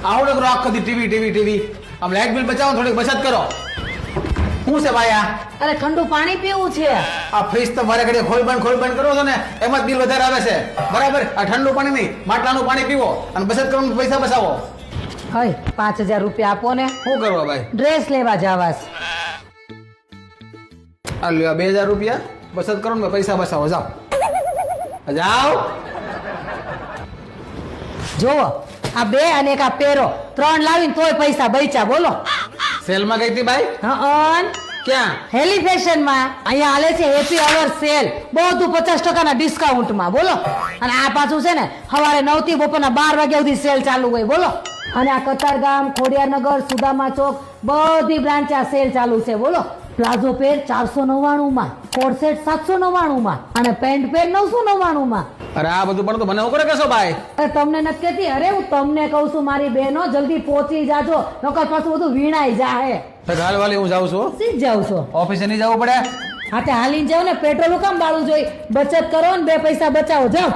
આવડે કરો આખો દી ટીવી આમ લાઇટ બિલ બચાવો થોડીક બચત કરો શું છે ભાઈ આ અરે ઠંડુ પાણી પીવું છે આ ફ્રીજ તો મારે ઘડીએ ખોલ બંધ કરો છો ને એમાં જ બિલ વધારે આવે છે બરાબર આ ઠંડુ પાણી નહીં માટલાનું પાણી પીવો અને બચત કરવાનું પૈસા બચાવો હઈ 5000 રૂપિયા આપો ને શું કરવા ભાઈ ડ્રેસ લેવા જવાસ આ લ્યો 2000 રૂપિયા બચત કરો ને પૈસા બચાવો જાઓ જોવો આ બે અને એક આ પેરો 3 લાવીને તોય પૈસા બચ્યા બોલો સેલમાં ગઈ હતી ભાઈ હં ક્યાં હેલી ફેશન માં અહીંયા હાલે છે હેપી અવર સેલ બધું 50% ના ડિસ્કાઉન્ટ માં બોલો અને આ પાછું છે ને સવારે 9 થી બપોરના 12 વાગ્યા સુધી સેલ ચાલુ હોય બોલો અને આ કતારગામ ખોડિયારનગર સુદામા ચોક બધી બ્રાન્ચ આ સેલ ચાલુ છે બોલો પ્લાઝો પેર 499 માં કોટ સેટ 799 માં અને પેન્ટ પેર 999 માં અરે આ બધું પણ તો મને હું કરે કહેશો ભાઈ અરે તમને નથી કહેતી અરે હું તમને કહું છું મારી બહેનો જલ્દી પહોંચી જાજો નકર પાછું બધું વીણાઈ જાહે હાલ વાલી હું જાઉં છું સીધ જાવ છો ઓફિસે નહીં જવું પડે હા તે હાલીને જાવ ને પેટ્રોલ કામ બાળું જોઈ બચત કરો ને 2 પૈસા બચાવો જાઓ